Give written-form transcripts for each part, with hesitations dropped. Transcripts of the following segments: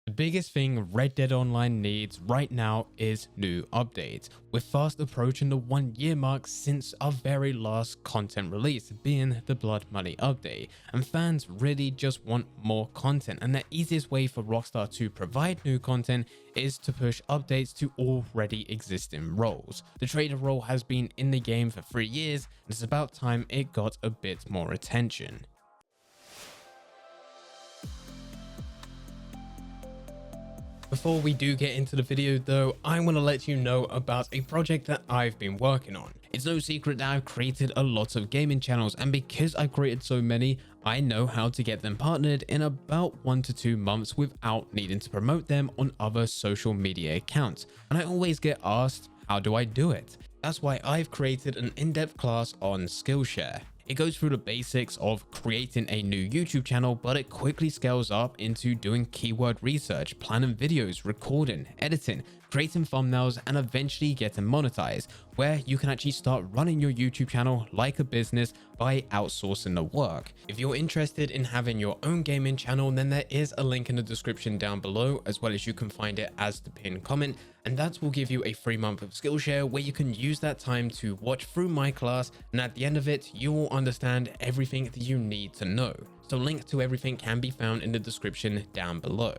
The biggest thing Red Dead Online needs right now is new updates. We're fast approaching the 1 year mark since our very last content release, being the Blood Money update, and fans really just want more content, and the easiest way for Rockstar to provide new content is to push updates to already existing roles. The trader role has been in the game for 3 years, and it's about time it got a bit more attention. Before we do get into the video though, I want to let you know about a project that I've been working on. It's no secret that I've created a lot of gaming channels, and because I've created so many, I know how to get them partnered in about 1 to 2 months without needing to promote them on other social media accounts. And I always get asked, how do I do it? That's why I've created an in-depth class on Skillshare. It goes through the basics of creating a new YouTube channel, but it quickly scales up into doing keyword research, planning videos, recording, editing, creating thumbnails, and eventually getting monetized, where you can actually start running your YouTube channel like a business by outsourcing the work. If you're interested in having your own gaming channel, then there is a link in the description down below, as well as you can find it as the pinned comment, and that will give you a free month of Skillshare where you can use that time to watch through my class, and at the end of it you will understand everything that you need to know. So link to everything can be found in the description down below.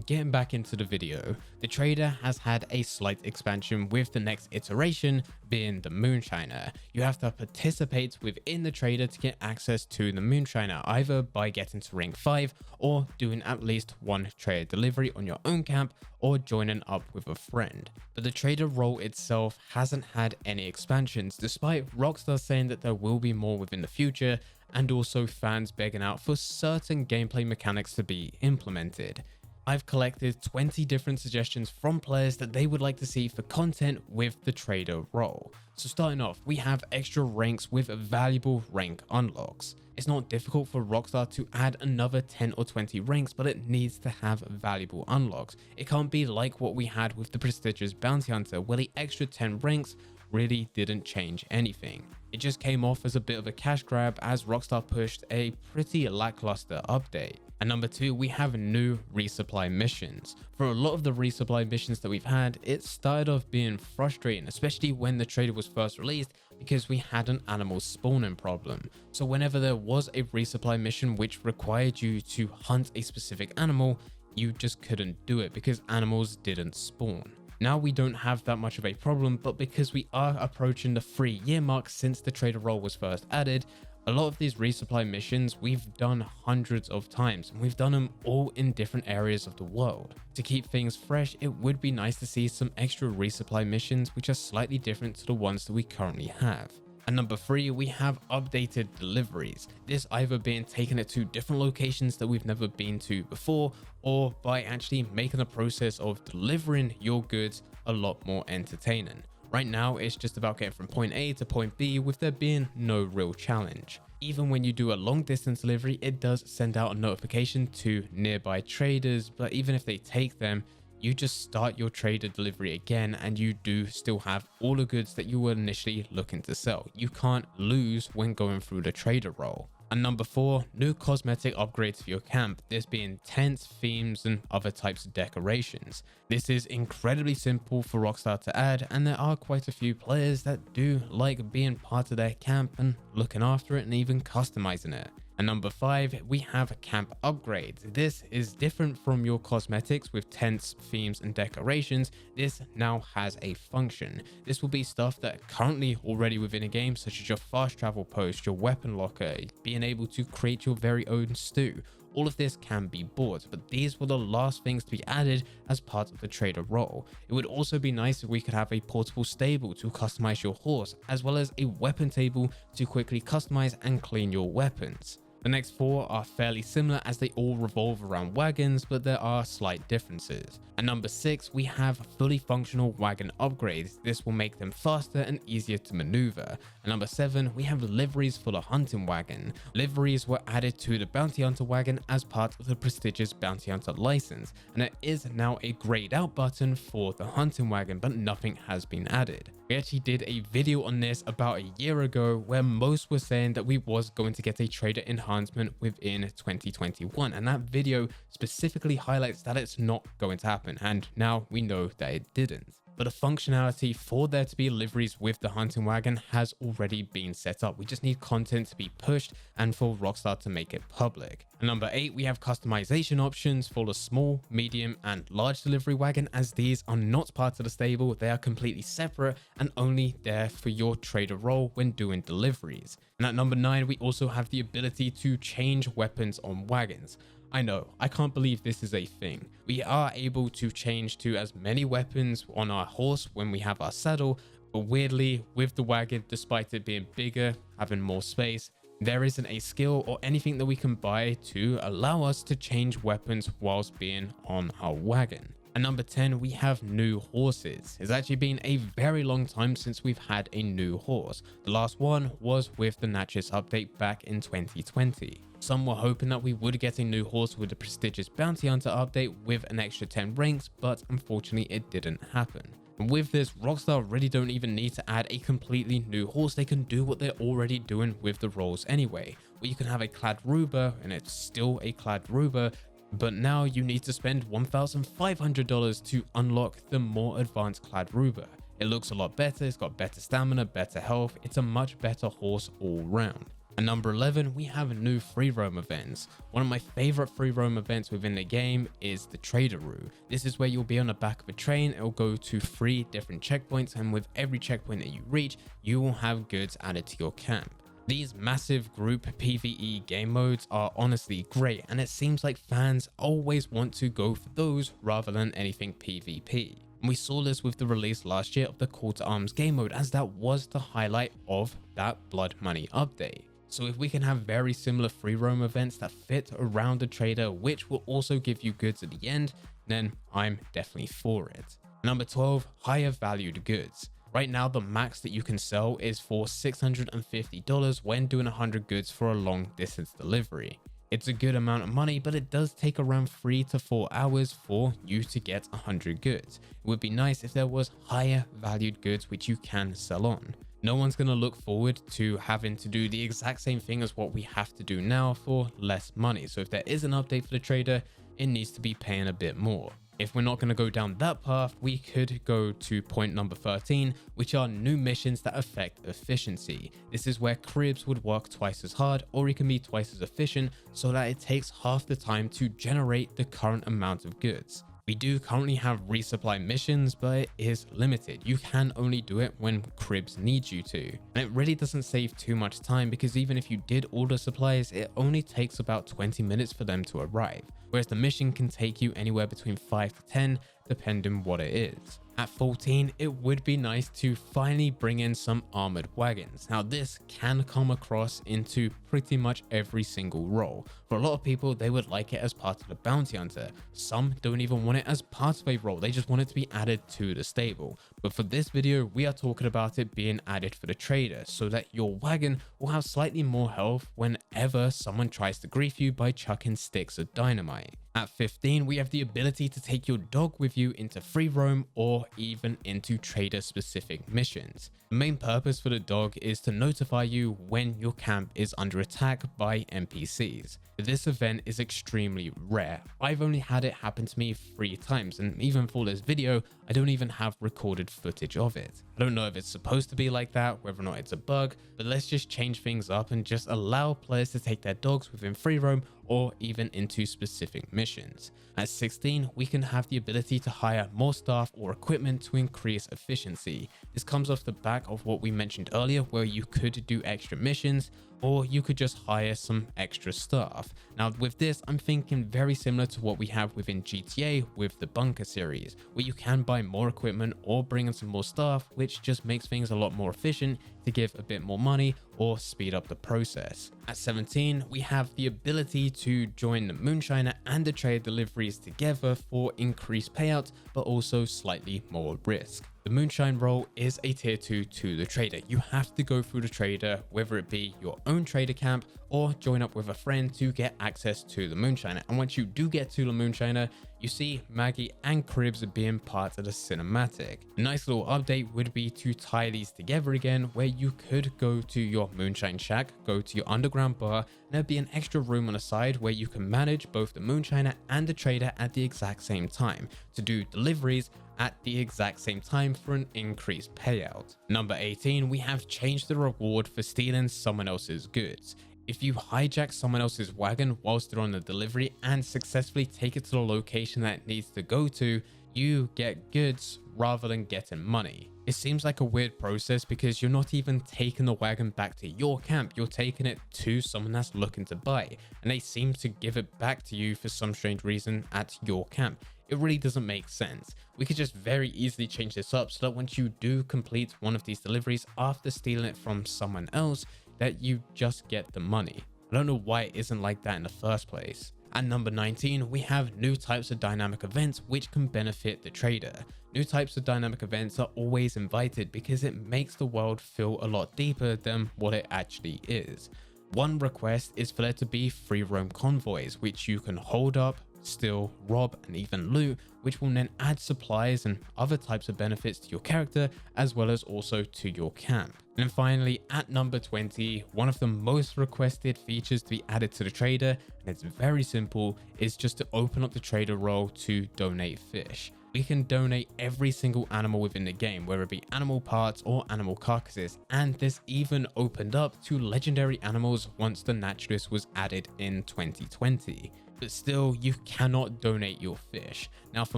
Getting back into the video, the trader has had a slight expansion, with the next iteration being the Moonshiner. You have to participate within the trader to get access to the Moonshiner, either by getting to rank 5 or doing at least 1 trader delivery on your own camp or joining up with a friend. But the trader role itself hasn't had any expansions, despite Rockstar saying that there will be more within the future, and also fans begging out for certain gameplay mechanics to be implemented. I've collected 20 different suggestions from players that they would like to see for content with the trader role. So starting off, we have extra ranks with valuable rank unlocks. It's not difficult for Rockstar to add another 10 or 20 ranks, but it needs to have valuable unlocks. It can't be like what we had with the prestigious Bounty Hunter, where the extra 10 ranks really didn't change anything. It just came off as a bit of a cash grab, as Rockstar pushed a pretty lackluster update. And number 2, we have new resupply missions. For a lot of the resupply missions that we've had, it started off being frustrating, especially when the trader was first released, because we had an animal spawning problem. So whenever there was a resupply mission which required you to hunt a specific animal, you just couldn't do it because animals didn't spawn. Now we don't have that much of a problem, but because we are approaching the 3-year mark since the trader role was first added, a lot of these resupply missions we've done hundreds of times, and we've done them all in different areas of the world. To keep things fresh, it would be nice to see some extra resupply missions which are slightly different to the ones that we currently have. And number 3, we have updated deliveries. This either being taken it to different locations that we've never been to before, or by actually making the process of delivering your goods a lot more entertaining. Right now, it's just about getting from point A to point B, with there being no real challenge. Even when you do a long distance delivery, it does send out a notification to nearby traders, but even if they take them, you just start your trader delivery again, and you do still have all the goods that you were initially looking to sell. You can't lose when going through the trader role. And number 4, new cosmetic upgrades for your camp, this being tents, themes, and other types of decorations. This is incredibly simple for Rockstar to add, and there are quite a few players that do like being part of their camp and looking after it and even customizing it. And number 5, we have camp upgrades. This is different from your cosmetics with tents, themes, and decorations. This now has a function. This will be stuff that are currently already within a game, such as your fast travel post, your weapon locker, being able to create your very own stew. All of this can be bought, but these were the last things to be added as part of the trader role. It would also be nice if we could have a portable stable to customize your horse, as well as a weapon table to quickly customize and clean your weapons. The next 4 are fairly similar, as they all revolve around wagons, but there are slight differences. At number 6, we have fully functional wagon upgrades. This will make them faster and easier to maneuver. At number 7, we have liveries for the hunting wagon. Liveries were added to the bounty hunter wagon as part of the prestigious bounty hunter license, and there is now a grayed out button for the hunting wagon, but nothing has been added. We actually did a video on this about a year ago, where most were saying that we was going to get a trader in enhancement within 2021, and that video specifically highlights that it's not going to happen, and now we know that it didn't. But the functionality for there to be liveries with the hunting wagon has already been set up. We just need content to be pushed and for Rockstar to make it public. And number 8, we have customization options for the small, medium, and large delivery wagon, as these are not part of the stable. They are completely separate and only there for your trader role when doing deliveries. And at number 9, we also have the ability to change weapons on wagons. I know, I can't believe this is a thing. We are able to change to as many weapons on our horse when we have our saddle, but weirdly, with the wagon, despite it being bigger, having more space, there isn't a skill or anything that we can buy to allow us to change weapons whilst being on our wagon. At number 10, we have new horses. It's actually been a very long time since we've had a new horse. The last one was with the Natchez update back in 2020. Some were hoping that we would get a new horse with the prestigious Bounty Hunter update with an extra 10 ranks, but unfortunately it didn't happen. And with this, Rockstar really don't even need to add a completely new horse. They can do what they're already doing with the roles anyway, where you can have a clad Ruber and it's still a clad Ruber, but now you need to spend $1,500 to unlock the more advanced clad Ruber. It looks a lot better, it's got better stamina, better health, it's a much better horse all round. At number 11, we have new free roam events. One of my favorite free roam events within the game is the Trader Route. This is where you'll be on the back of a train, it'll go to 3 different checkpoints, and with every checkpoint that you reach, you will have goods added to your camp. These massive group PvE game modes are honestly great, and it seems like fans always want to go for those rather than anything PvP. And we saw this with the release last year of the Call to Arms game mode, as that was the highlight of that Blood Money update. So if we can have very similar free roam events that fit around the trader, which will also give you goods at the end, then I'm definitely for it. Number 12, higher valued goods. Right now, the max that you can sell is for $650 when doing 100 goods for a long distance delivery. It's a good amount of money, but it does take around 3 to 4 hours for you to get 100 goods. It would be nice if there was higher valued goods which you can sell on. No one's going to look forward to having to do the exact same thing as what we have to do now for less money. So if there is an update for the trader, it needs to be paying a bit more. If we're not going to go down that path, we could go to point number 13, which are new missions that affect efficiency. This is where cribs would work twice as hard, or it can be twice as efficient, so that it takes half the time to generate the current amount of goods. We do currently have resupply missions, but it is limited. You can only do it when cribs need you to. And it really doesn't save too much time, because even if you did order supplies, it only takes about 20 minutes for them to arrive. Whereas the mission can take you anywhere between 5 to 10, depending what it is. At 14, it would be nice to finally bring in some armored wagons. Now this can come across into pretty much every single role. For a lot of people, they would like it as part of the bounty hunter. Some don't even want it as part of a role, they just want it to be added to the stable. But for this video, we are talking about it being added for the trader, so that your wagon will have slightly more health whenever someone tries to grief you by chucking sticks of dynamite. At 15, we have the ability to take your dog with you into free roam or even into trader specific missions. The main purpose for the dog is to notify you when your camp is under attack by NPCs. This event is extremely rare. I've only had it happen to me 3 times, and even for this video, I don't even have recorded footage of it. I don't know if it's supposed to be like that, whether or not it's a bug, but let's just change things up and just allow players to take their dogs within free roam or even into specific missions. At 16, we can have the ability to hire more staff or equipment to increase efficiency. This comes off the back of what we mentioned earlier, where you could do extra missions, or you could just hire some extra staff. Now with this, I'm thinking very similar to what we have within GTA with the bunker series, where you can buy more equipment or bring in some more staff, which just makes things a lot more efficient to give a bit more money or speed up the process. At 17, we have the ability to join the Moonshiner and the trade deliveries together for increased payouts, but also slightly more risk. The Moonshine role is a tier 2 to the trader. You have to go through the trader, whether it be your own trader camp or join up with a friend to get access to the Moonshiner. And once you do get to the Moonshiner, you see Maggie and Cribs being part of the cinematic. A nice little update would be to tie these together again, where you could go to your Moonshine Shack, go to your underground bar, and there'd be an extra room on the side where you can manage both the Moonshiner and the trader at the exact same time to do deliveries at the exact same time for an increased payout. Number 18, we have changed the reward for stealing someone else's goods. If you hijack someone else's wagon whilst they're on the delivery and successfully take it to the location that it needs to go to, you get goods rather than getting money. It seems like a weird process because you're not even taking the wagon back to your camp, you're taking it to someone that's looking to buy, and they seem to give it back to you for some strange reason at your camp. It really doesn't make sense. We could just very easily change this up so that once you do complete one of these deliveries after stealing it from someone else, that you just get the money. I don't know why it isn't like that in the first place. At number 19, we have new types of dynamic events which can benefit the trader. New types of dynamic events are always invited because it makes the world feel a lot deeper than what it actually is. One request is for there to be free roam convoys, which you can hold up, steal, rob, and even loot, which will then add supplies and other types of benefits to your character as well as also to your camp. And then finally, at number 20, one of the most requested features to be added to the trader, and it's very simple, is just to open up the trader role to donate fish. We can donate every single animal within the game, whether it be animal parts or animal carcasses, and this even opened up to legendary animals once the naturalist was added in 2020. But still, you cannot donate your fish. Now, for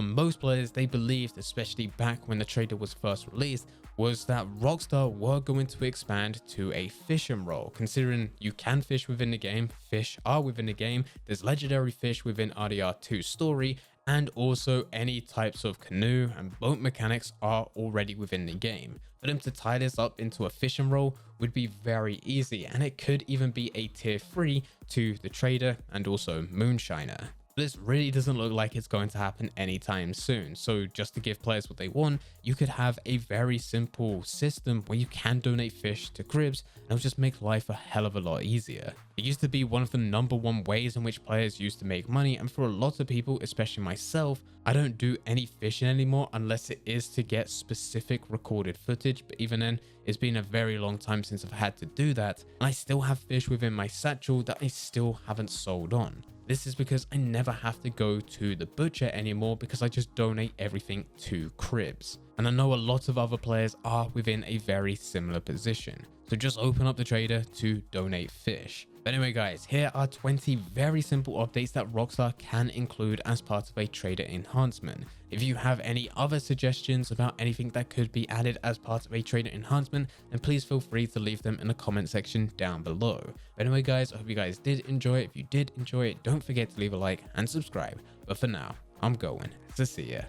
most players, they believed, especially back when the trader was first released, was that Rockstar were going to expand to a fishing role. Considering you can fish within the game, fish are within the game, there's legendary fish within RDR2 story, and also any types of canoe and boat mechanics are already within the game. For them to tie this up into a fishing role would be very easy, and it could even be a tier 3 to the trader and also Moonshiner. This really doesn't look like it's going to happen anytime soon, so just to give players what they want, you could have a very simple system where you can donate fish to Cribs, and it'll just make life a hell of a lot easier. It used to be one of the #1 ways in which players used to make money, and for a lot of people, especially myself, I don't do any fishing anymore unless it is to get specific recorded footage, but even then, it's been a very long time since I've had to do that, and I still have fish within my satchel that I still haven't sold on. This is because I never have to go to the butcher anymore because I just donate everything to Cribs. And I know a lot of other players are within a very similar position. So just open up the trader to donate fish. But anyway guys, here are 20 very simple updates that Rockstar can include as part of a trader enhancement. If you have any other suggestions about anything that could be added as part of a trader enhancement, then please feel free to leave them in the comment section down below. But anyway guys, I hope you guys did enjoy it. If you did enjoy it, don't forget to leave a like and subscribe. But for now, I'm going to see ya.